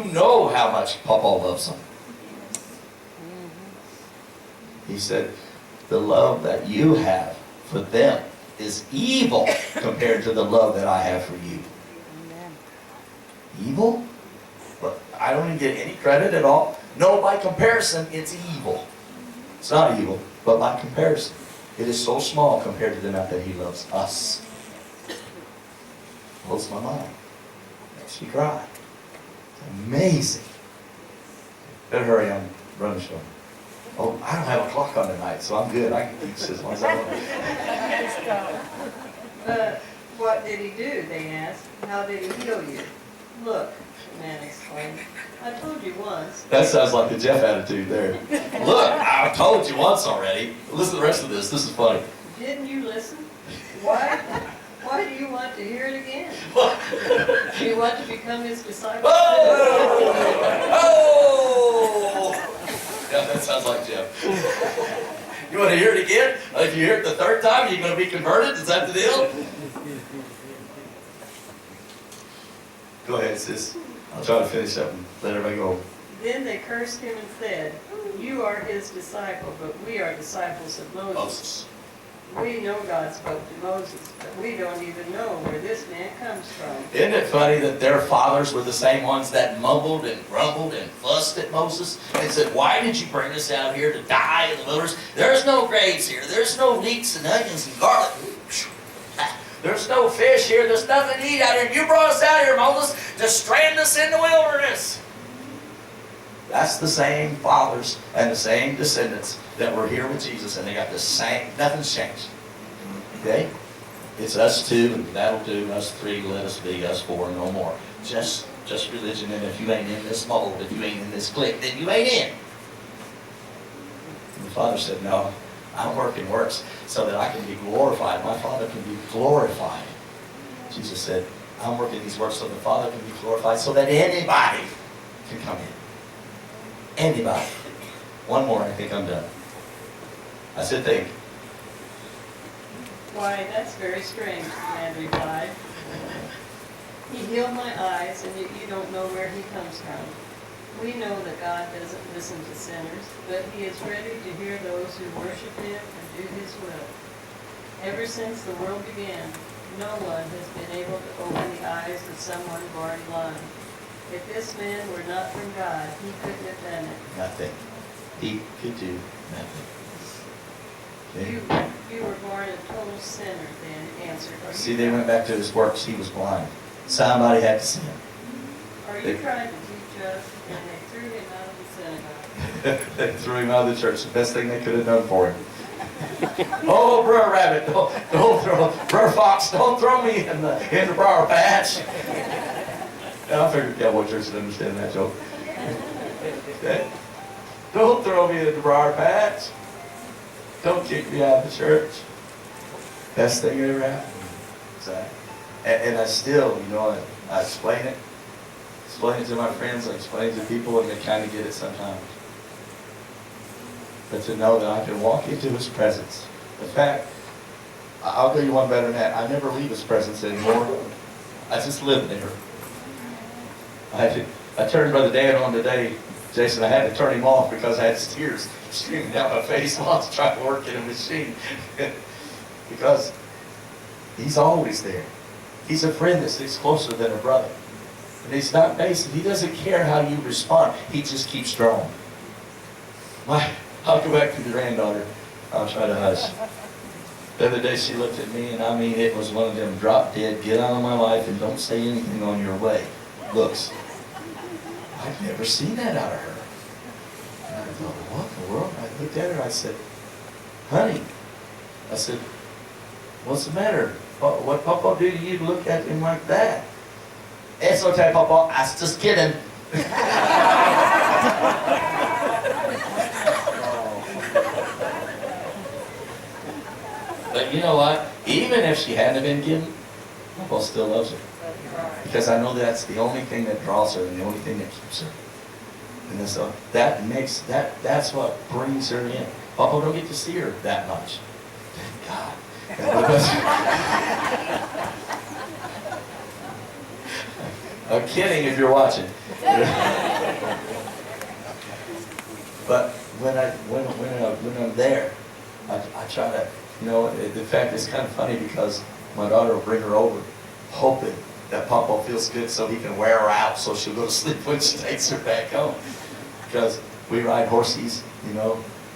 you know how much Papa loves them. He said, the love that you have for them is evil compared to the love that I have for you. Evil? But I don't even get any credit at all. No, by comparison, it's evil. It's not evil, but by comparison, it is so small compared to the amount that he loves us. Blows my mind. Makes me cry. It's amazing. Better hurry on, run the show. Oh, I don't have a clock on tonight, so I'm good. I can teach this as long as I want. But what did he do, they asked. How did he heal you? Look, the man exclaimed, I told you once. That sounds like the Jeff attitude there. Look, I've told you once already. Listen to the rest of this. This is funny. Didn't you listen? Why do you want to hear it again? Do you want to become his disciple? Oh! Oh! Yeah, that sounds like Jeff. You want to hear it again? If you hear it the third time, you're going to be converted? Is that the deal? Go ahead, sis. I'll try to finish up and let everybody go. Then they cursed him and said, you are his disciple, but we are disciples of Moses. We know God spoke to Moses, but we don't even know where this man comes from. Isn't it funny that their fathers were the same ones that mumbled and grumbled and fussed at Moses and said, why did you bring us out here to die in the wilderness? There's no graves here. There's no leeks and onions and garlic. There's no fish here. There's nothing to eat out here. You brought us out here, Moses, to strand us in the wilderness. That's the same fathers and the same descendants that were here with Jesus, and they got the same, nothing's changed. Okay? It's us two, and that'll do, us three, let us be, us four, no more. Just religion, and if you ain't in this mold, if you ain't in this clique, then you ain't in. And the Father said, no, I'm working works so that I can be glorified. My Father can be glorified. Jesus said, I'm working these works so the Father can be glorified, so that anybody can come in. Anybody. One more, I think I'm done. I said, think. Why, that's very strange, the man replied. He healed my eyes, and yet you don't know where he comes from. We know that God doesn't listen to sinners, but he is ready to hear those who worship him and do his will. Ever since the world began, no one has been able to open the eyes of someone born blind. If this man were not from God, he couldn't have done it. Nothing. He could do nothing. Okay? You were born a total sinner then, answered. See, they went back to his works. He was blind. Somebody had to see him. Are you trying to teach us? And they threw him out of the synagogue. They threw him out of the church. The best thing they could have done for him. Oh, Brother Rabbit, don't throw, Brother Fox, don't throw me in the briar patch. I figured Cowboy Church would understand that joke. Okay? Don't throw me in the briar patch. Don't kick me out of the church. Best thing that ever happened. Exactly. And I still, I explain it. Explain it to my friends, I explain it to people, and they kind of get it sometimes. But to know that I can walk into his presence. In fact, I'll tell you one better than that. I never leave his presence anymore. I just live there. I turned Brother Dan on today, Jason. I had to turn him off because I had tears streaming down my face while I was trying to work in a machine. Because he's always there. He's a friend that sticks closer than a brother. And he's not basic. He doesn't care how you respond. He just keeps drawing. I'll go back to the granddaughter. I'll try to hush. The other day she looked at me, and I mean, it was one of them drop dead, get out of my life and don't say anything on your way looks. I've never seen that out of her. And I thought, what in the world? I looked at her, I said, honey, I said, what's the matter? What Papa do to you to look at him like that? It's okay, Papa, I was just kidding. But you know what? Even if she hadn't been given, Papa still loves her. Because I know that's the only thing that draws her and the only thing that keeps her. And so that's what brings her in. Papa don't get to see her that much. Thank God. I'm kidding if you're watching. But when I'm there, I try to, in fact, it's kind of funny because my daughter will bring her over, hoping that Papa feels good so he can wear her out so she'll go to sleep when she takes her back home. Because we ride horsies,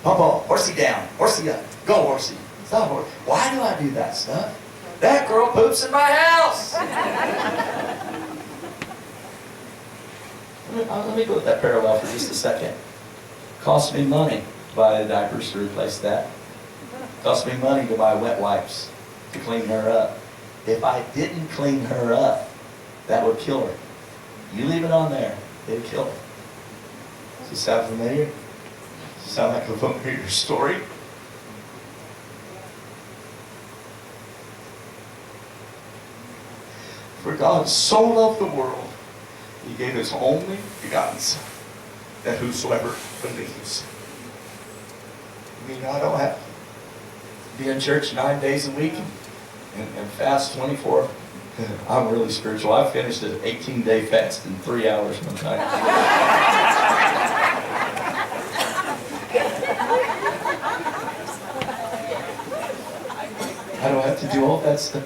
Papa, horsey down, horsey up, go horsey. Stop horsey. Why do I do that stuff? That girl poops in my house. Let me go with that parallel for just a second. Cost me money to buy the diapers to replace that. Cost me money to buy wet wipes to clean her up. If I didn't clean her up, that would kill her. You leave it on there, it'd kill her. Does it sound familiar? Does it sound like a familiar story? For God so loved the world, He gave His only begotten Son, that whosoever believes. I don't have to be in church 9 days a week and fast 24. I'm really spiritual. I finished an 18-day fast in 3 hours one time. I don't have to do all that stuff.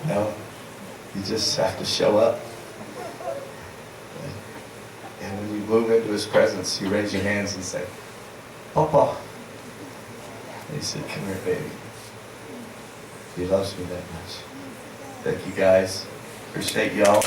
No. You just have to show up. And when you move into His presence, you raise your hands and say, Papa. And He said, come here, baby. He loves me that much. Thank you guys. Appreciate y'all.